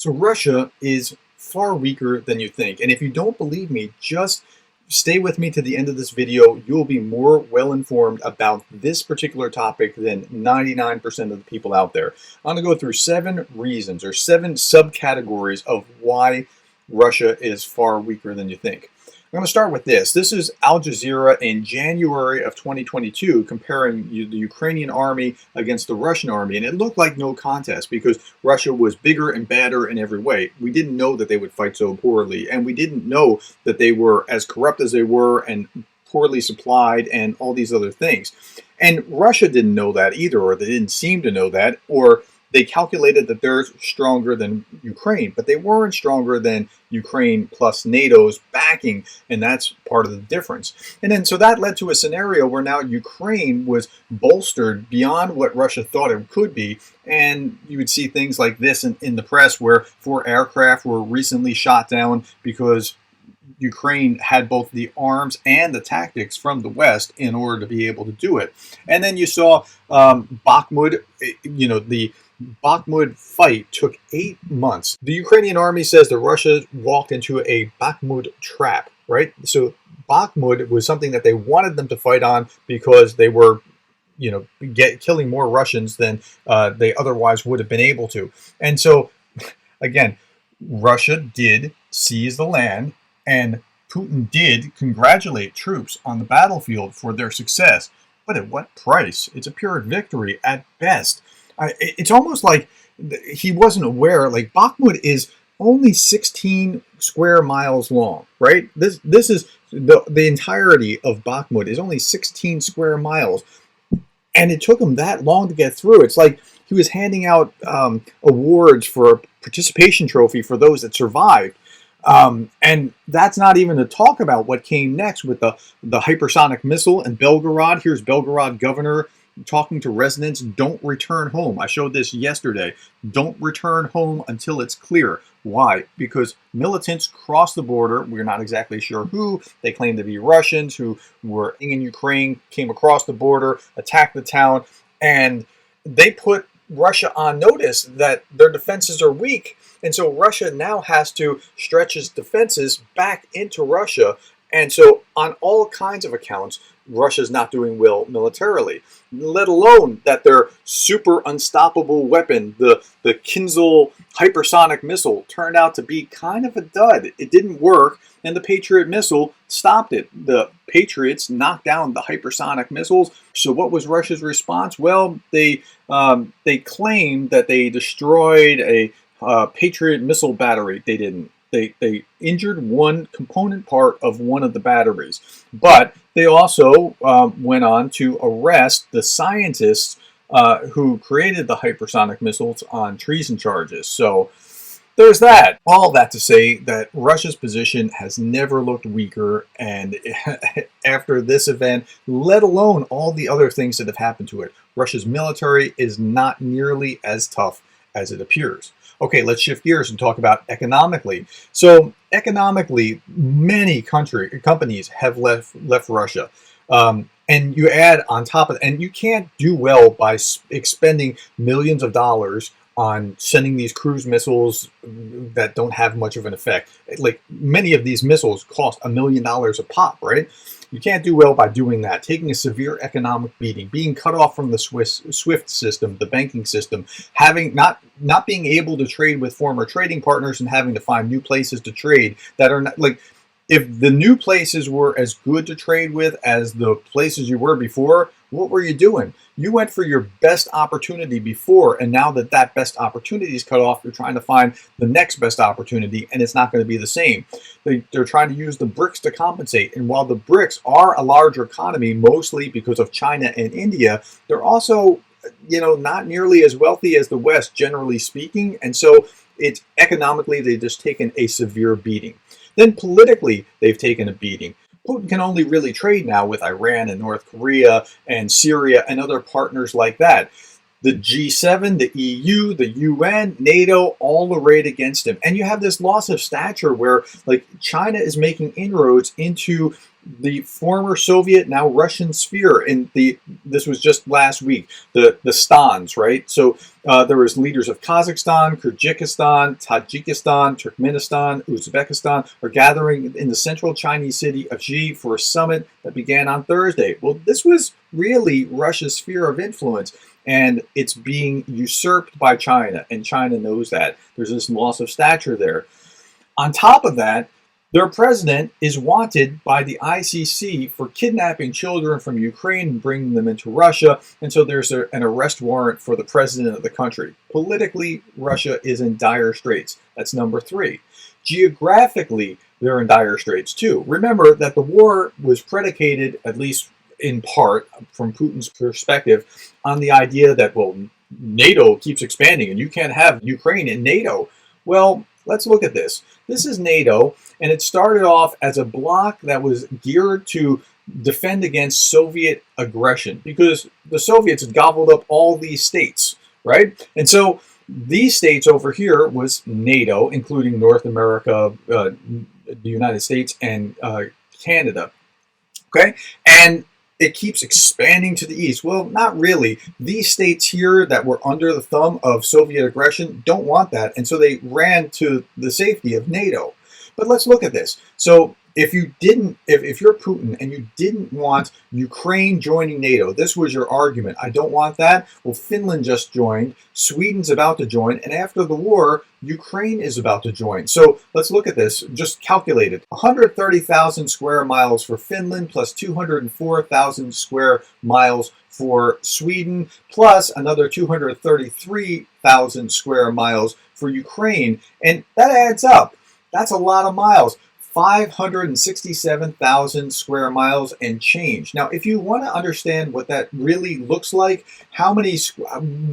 So Russia is far weaker than you think. And if you don't believe me, just stay with me to the end of this video. You'll be more well informed about this particular topic than 99% of the people out there. I'm going to go through 7 reasons or 7 subcategories of why Russia is far weaker than you think. I'm going to start with this. This is Al Jazeera in January of 2022 comparing the Ukrainian army against the Russian army. And it looked like no contest because Russia was bigger and badder in every way. We didn't know that they would fight so poorly. And we didn't know that they were as corrupt as they were and poorly supplied and all these other things. And Russia didn't know that either, or they didn't seem to know that, or they calculated that they're stronger than Ukraine, but they weren't stronger than Ukraine plus NATO's backing, and that's part of the difference. And then so that led to a scenario where now Ukraine was bolstered beyond what Russia thought it could be, and you would see things like this in the press where 4 aircraft were recently shot down because Ukraine had both the arms and the tactics from the West in order to be able to do it. And then you saw Bakhmut, the Bakhmut fight took 8 months. The Ukrainian army says that Russia walked into a Bakhmut trap, right? So Bakhmut was something that they wanted them to fight on because they were, killing more Russians than they otherwise would have been able to. And so, again, Russia did seize the land, and Putin did congratulate troops on the battlefield for their success. But at what price? It's a Pyrrhic victory at best. It's almost like he wasn't aware. Like, Bakhmut is only 16 square miles long, right? This is the entirety of Bakhmut is only 16 square miles, and it took him that long to get through. It's like he was handing out awards for a participation trophy for those that survived. And that's not even to talk about what came next with the hypersonic missile in Belgorod. Here's Belgorod governor talking to residents. Don't return home. I showed this yesterday. Don't return home until it's clear. Why? Because militants crossed the border. We're not exactly sure who. They claim to be Russians who were in Ukraine, came across the border, attacked the town, and they put Russia on notice that their defenses are weak. And so Russia now has to stretch its defenses back into Russia. And so on all kinds of accounts, Russia's not doing well militarily, let alone that their super unstoppable weapon, the Kinzhal hypersonic missile, turned out to be kind of a dud. It didn't work, and the Patriot missile stopped it. The Patriots knocked down the hypersonic missiles. So what was Russia's response? Well, they claimed that they destroyed a Patriot missile battery. They didn't. They injured one component part of one of the batteries, but they also went on to arrest the scientists who created the hypersonic missiles on treason charges. So there's that. All that to say that Russia's position has never looked weaker, and after this event, let alone all the other things that have happened to it, Russia's military is not nearly as tough as it appears. Okay, let's shift gears and talk about economically. So economically, many companies have left Russia. And you add on top of it, and you can't do well by expending millions of dollars on sending these cruise missiles that don't have much of an effect. Like, many of these missiles cost $1 million a pop, right? You can't do well by doing that, taking a severe economic beating, being cut off from the SWIFT system, the banking system, having not being able to trade with former trading partners and having to find new places to trade that are not, like, if the new places were as good to trade with as the places you were before, what were you doing? You went for your best opportunity before, and now that best opportunity is cut off, you're trying to find the next best opportunity, and it's not going to be the same. They're trying to use the BRICS to compensate, and while the BRICS are a larger economy, mostly because of China and India, they're also, not nearly as wealthy as the West, generally speaking, and so it's economically, they've just taken a severe beating. Then politically, they've taken a beating. Putin can only really trade now with Iran and North Korea and Syria and other partners like that. The G7, the EU, the UN, NATO, all arrayed against him. And you have this loss of stature where, like, China is making inroads into the former Soviet, now Russian sphere. This was just last week, the stans, right? So there was leaders of Kazakhstan, Kyrgyzstan, Tajikistan, Turkmenistan, Uzbekistan are gathering in the central Chinese city of Xi for a summit that began on Thursday. Well, this was really Russia's sphere of influence, and it's being usurped by China, and China knows that. There's this loss of stature there. On top of that, their president is wanted by the ICC for kidnapping children from Ukraine and bringing them into Russia, and so there's an arrest warrant for the president of the country. Politically, Russia is in dire straits. That's number 3. Geographically, they're in dire straits too. Remember that the war was predicated, at least in part, from Putin's perspective, on the idea that, well, NATO keeps expanding and you can't have Ukraine in NATO. Well, let's look at this. This is NATO, and it started off as a bloc that was geared to defend against Soviet aggression because the Soviets had gobbled up all these states, right? And so these states over here was NATO, including North America, the United States, and Canada, okay? And it keeps expanding to the east. Well, not really. These states here that were under the thumb of Soviet aggression don't want that, and so they ran to the safety of NATO. But let's look at this. So if you're Putin and you didn't want Ukraine joining NATO, this was your argument. I don't want that. Well, Finland just joined. Sweden's about to join. And after the war, Ukraine is about to join. So let's look at this. Just calculate it. 130,000 square miles for Finland plus 204,000 square miles for Sweden plus another 233,000 square miles for Ukraine. And that adds up. That's a lot of miles. 567,000 square miles and change. Now, if you want to understand what that really looks like,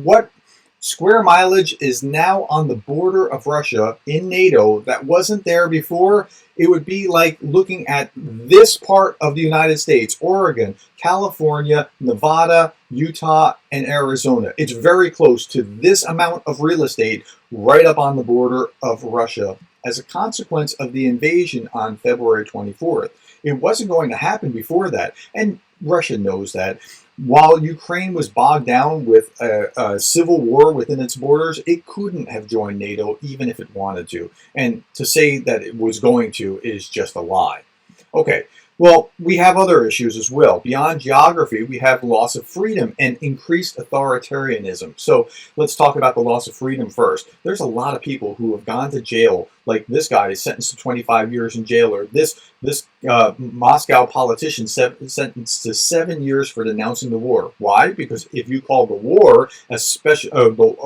what square mileage is now on the border of Russia in NATO that wasn't there before, it would be like looking at this part of the United States, Oregon, California, Nevada, Utah, and Arizona. It's very close to this amount of real estate right up on the border of Russia as a consequence of the invasion on February 24th. It wasn't going to happen before that, and Russia knows that. While Ukraine was bogged down with a civil war within its borders, it couldn't have joined NATO even if it wanted to. And to say that it was going to is just a lie. Okay, well, we have other issues as well. Beyond geography, we have loss of freedom and increased authoritarianism. So let's talk about the loss of freedom first. There's a lot of people who have gone to jail, like this guy is sentenced to 25 years in jail, or this Moscow politician sentenced to 7 years for denouncing the war. Why? Because if you call the war a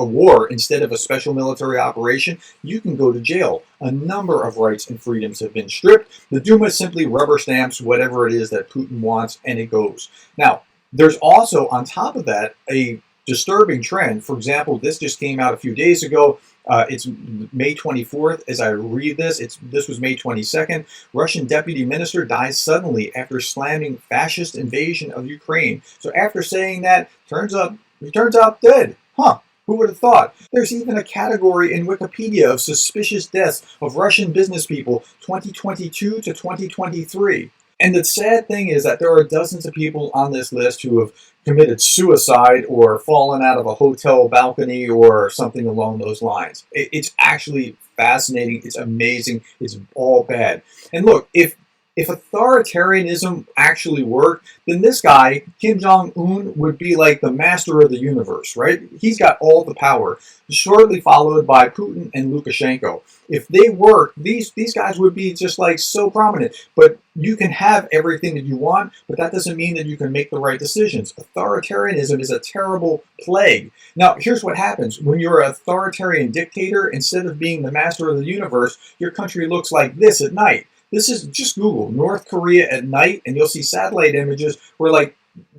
war instead of a special military operation, you can go to jail. A number of rights and freedoms have been stripped. The Duma simply rubber stamps whatever it is that Putin wants, and it goes. Now, there's also, on top of that, a disturbing trend. For example, this just came out a few days ago. It's May 24th. As I read this, this was May 22nd. Russian deputy minister dies suddenly after slamming fascist invasion of Ukraine. So after saying that, he turns out dead. Huh. Who would have thought? There's even a category in Wikipedia of suspicious deaths of Russian business people 2022 to 2023. And the sad thing is that there are dozens of people on this list who have committed suicide or fallen out of a hotel balcony or something along those lines. It's actually fascinating. It's amazing. It's all bad. And look, if authoritarianism actually worked, then this guy, Kim Jong-un, would be like the master of the universe, right? He's got all the power, shortly followed by Putin and Lukashenko. If they work, these guys would be just like so prominent. But you can have everything that you want, but that doesn't mean that you can make the right decisions. Authoritarianism is a terrible plague. Now, here's what happens. When you're an authoritarian dictator, instead of being the master of the universe, your country looks like this at night. This is, just Google North Korea at night, and you'll see satellite images where, like,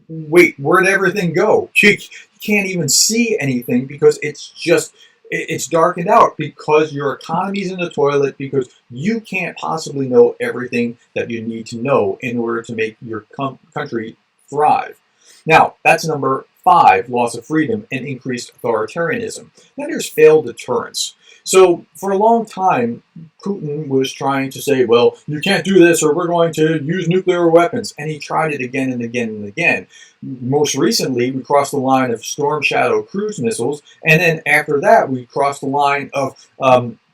wait, where'd everything go? You can't even see anything because it's darkened out, because your economy's in the toilet, because you can't possibly know everything that you need to know in order to make your country thrive. Now, that's number 5, loss of freedom and increased authoritarianism. Then there's failed deterrence. So for a long time, Putin was trying to say, well, you can't do this or we're going to use nuclear weapons. And he tried it again and again and again. Most recently, we crossed the line of Storm Shadow cruise missiles. And then after that, we crossed the line of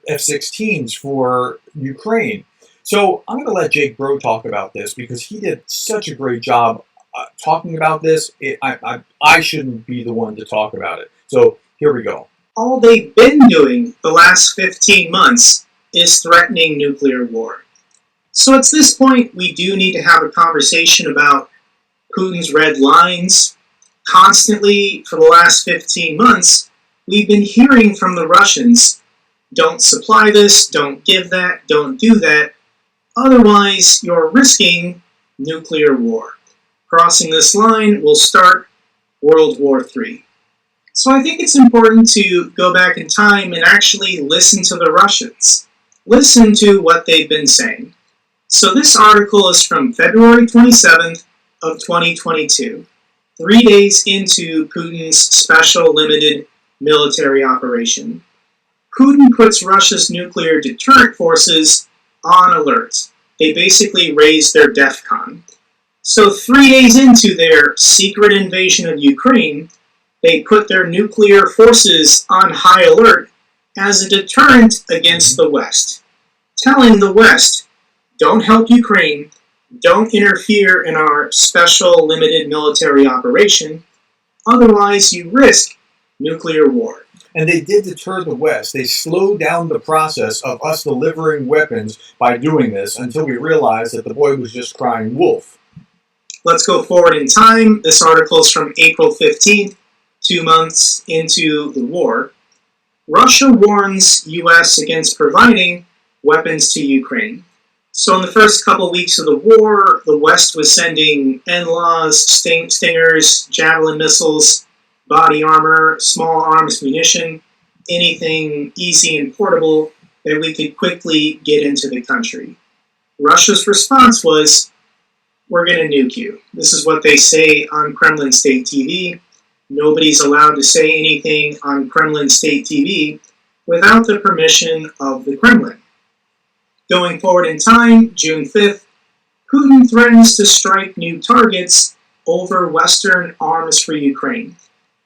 F-16s for Ukraine. So I'm going to let Jake Broe talk about this because he did such a great job talking about this. I shouldn't be the one to talk about it. So here we go. All they've been doing the last 15 months is threatening nuclear war. So at this point, we do need to have a conversation about Putin's red lines. Constantly, for the last 15 months, we've been hearing from the Russians, don't supply this, don't give that, don't do that, otherwise you're risking nuclear war. Crossing this line will start World War III. So I think it's important to go back in time and actually listen to the Russians. Listen to what they've been saying. So this article is from February 27th of 2022, 3 days into Putin's special limited military operation. Putin puts Russia's nuclear deterrent forces on alert. They basically raised their DEFCON. So 3 days into their secret invasion of Ukraine, they put their nuclear forces on high alert as a deterrent against the West, telling the West, don't help Ukraine, don't interfere in our special limited military operation, otherwise you risk nuclear war. And they did deter the West. They slowed down the process of us delivering weapons by doing this until we realized that the boy was just crying wolf. Let's go forward in time. This article is from April 15th. 2 months into the war, Russia warns U.S. against providing weapons to Ukraine. So in the first couple weeks of the war, the West was sending NLAWs, Stingers, Javelin missiles, body armor, small arms munition, anything easy and portable that we could quickly get into the country. Russia's response was, we're going to nuke you. This is what they say on Kremlin State TV. Nobody's allowed to say anything on Kremlin State TV without the permission of the Kremlin. Going forward in time, June 5th, Putin threatens to strike new targets over Western arms for Ukraine.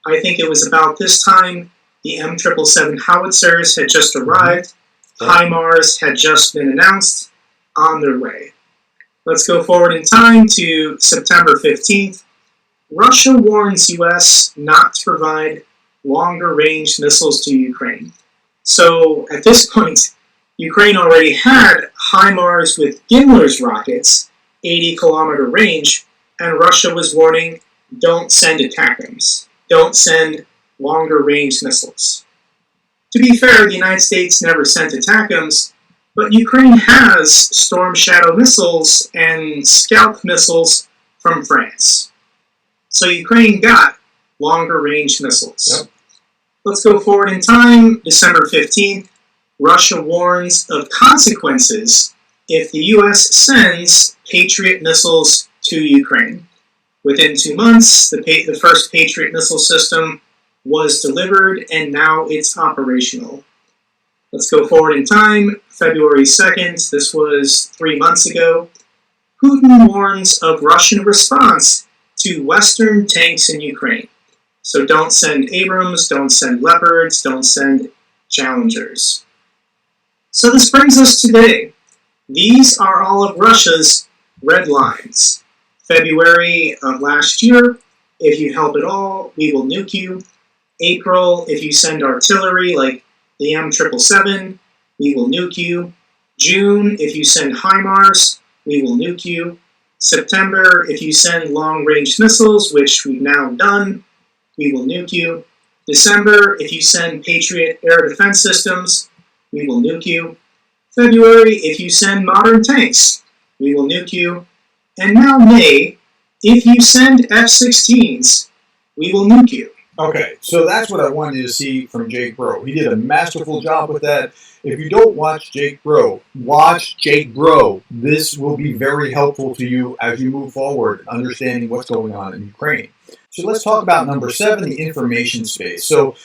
I think it was about this time the M777 howitzers had just arrived, HIMARS had just been announced, on their way. Let's go forward in time to September 15th. Russia warns U.S. not to provide longer-range missiles to Ukraine. So at this point, Ukraine already had HIMARS with Gimler's rockets, 80-kilometer range, and Russia was warning, don't send ATACMS. Don't send longer-range missiles. To be fair, the United States never sent ATACMS, but Ukraine has Storm Shadow missiles and Scalp missiles from France. So Ukraine got longer-range missiles. Yep. Let's go forward in time, December 15th. Russia warns of consequences if the U.S. sends Patriot missiles to Ukraine. Within 2 months, the first Patriot missile system was delivered, and now it's operational. Let's go forward in time, February 2nd. This was 3 months ago. Putin warns of Russian response to Western tanks in Ukraine. So don't send Abrams, don't send Leopards, don't send Challengers. So this brings us to today. These are all of Russia's red lines. February of last year, if you help at all, we will nuke you. April, if you send artillery like the M777, we will nuke you. June, if you send HIMARS, we will nuke you. September, if you send long-range missiles, which we've now done, we will nuke you. December, if you send Patriot air defense systems, we will nuke you. February, if you send modern tanks, we will nuke you. And now May, if you send F-16s, we will nuke you. Okay, so that's what I wanted to see from Jake Broe. He did a masterful job with that. If you don't watch Jake Broe, watch Jake Broe. This will be very helpful to you as you move forward, understanding what's going on in Ukraine. So let's talk about number 7, the information space. So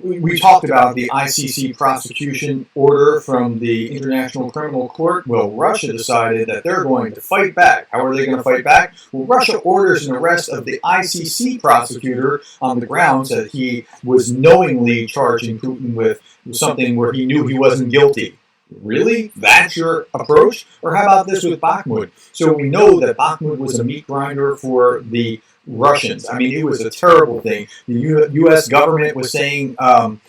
we talked about the ICC prosecution order from the International Criminal Court. Well, Russia decided that they're going to fight back. How are they going to fight back? Well, Russia orders an arrest of the ICC prosecutor on the grounds that he was knowingly charging Putin with something where he knew he wasn't guilty. Really? That's your approach? Or how about this with Bakhmut? So we know that Bakhmut was a meat grinder for the Russians. I mean, it was a terrible thing. The U.S. government was saying something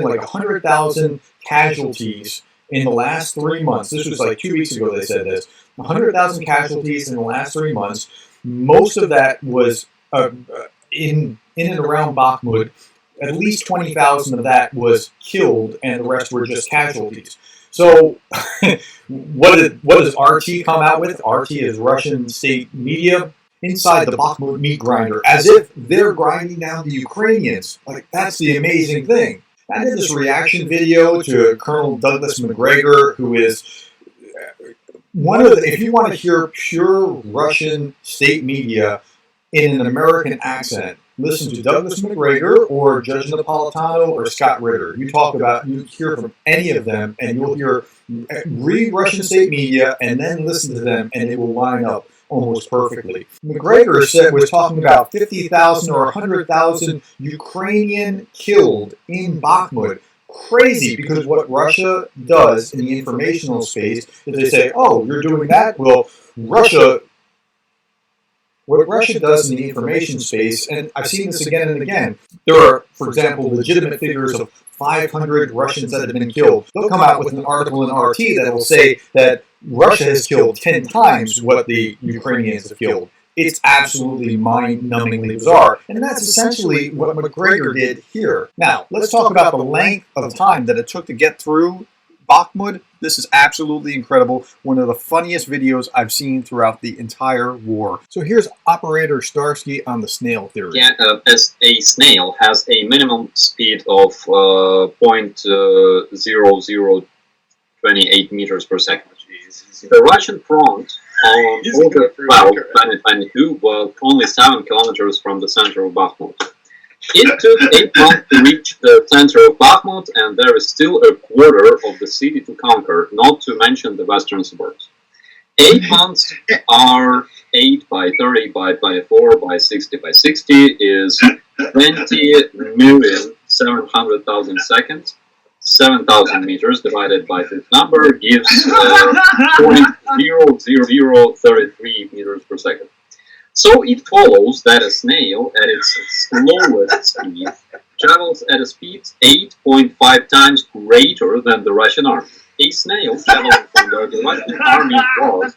like 100,000 casualties in the last 3 months. This was like 2 weeks ago they said this. 100,000 casualties in the last 3 months. Most of that was in and around Bakhmut. At least 20,000 of that was killed, and the rest were just casualties. So what does RT come out with? RT is Russian state media. Inside the Bakhmut meat grinder, as if they're grinding down the Ukrainians. Like, that's the amazing thing. I did this reaction video to Colonel Douglas McGregor, who is one of the, if you want to hear pure Russian state media in an American accent, listen to Douglas McGregor or Judge Napolitano or Scott Ritter. You hear from any of them, and you'll read Russian state media and then listen to them, and it will line up almost perfectly. McGregor was talking about 50,000 or 100,000 Ukrainian killed in Bakhmut. Crazy, because what Russia does in the informational space is they say, oh, you're doing that? Well, what Russia does in the information space, and I've seen this again and again, there are, for example, legitimate figures of 500 Russians that have been killed. They'll come out with an article in RT that will say that Russia has killed 10 times what the Ukrainians have killed. It's absolutely mind-numbingly bizarre. And that's essentially what McGregor did here. Now, let's talk about the length of time that it took to get through Bakhmut. This is absolutely incredible. One of the funniest videos I've seen throughout the entire war. So here's Operator Starsky on the snail theory. Yeah, as a snail has a minimum speed of 0.0028 meters per second. The Russian front on August 12, 2022 was only 7 kilometers from the center of Bakhmut. It took 8 months to reach the center of Bakhmut, and there is still a quarter of the city to conquer, not to mention the western suburbs. 8 months are 8 by 30 by 24 by 60 by 60 is 20,700,000 seconds. 7,000 meters divided by this number gives 0.00033 meters per second. So it follows that a snail at its slowest speed travels at a speed 8.5 times greater than the Russian army. A snail traveling from where the Russian army was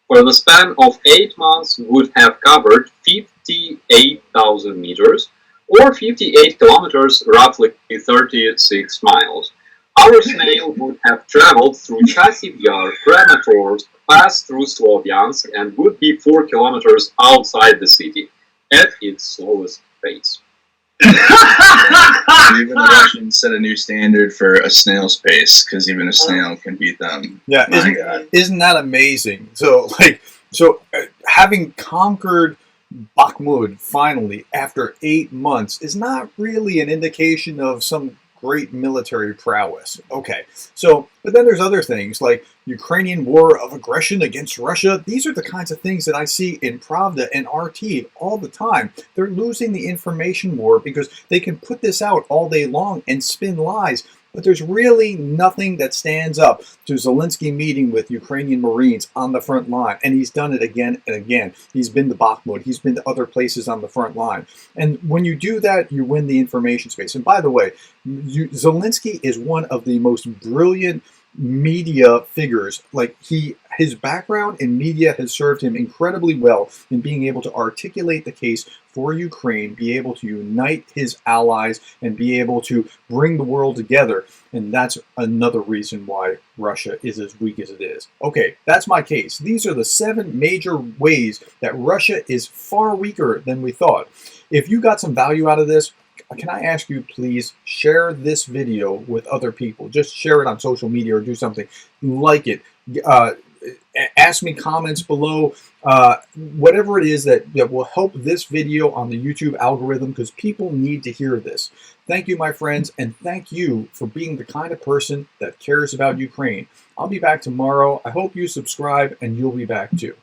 for the span of 8 months would have covered 58,000 meters, or 58 kilometers, roughly 36 miles. Our snail would have traveled through Chasiv Yar, Kramatorsk, passed through Sloviansk, and would be 4 kilometers outside the city at its slowest pace. Even the Russians set a new standard for a snail's pace, because even a snail can beat them. Yeah, isn't that amazing? So having conquered Bakhmut finally after 8 months is not really an indication of some great military prowess. Okay, but then there's other things like Ukrainian war of aggression against Russia. These are the kinds of things that I see in Pravda and RT all the time. They're losing the information war because they can put this out all day long and spin lies. But there's really nothing that stands up to Zelensky meeting with Ukrainian Marines on the front line. And he's done it again and again. He's been to Bakhmut. He's been to other places on the front line. And when you do that, you win the information space. And by the way, Zelensky is one of the most brilliant media figures. Like his background in media has served him incredibly well in being able to articulate the case for Ukraine, be able to unite his allies, and be able to bring the world together. And that's another reason why Russia is as weak as it is. Okay, that's my case. These are the 7 major ways that Russia is far weaker than we thought. If you got some value out of this, can I ask you, please share this video with other people? Just share it on social media or do something. Like it. ask me comments below, whatever it is that will help this video on the YouTube algorithm, because people need to hear this. Thank you, my friends, and thank you for being the kind of person that cares about Ukraine. I'll be back tomorrow. I hope you subscribe, and you'll be back too.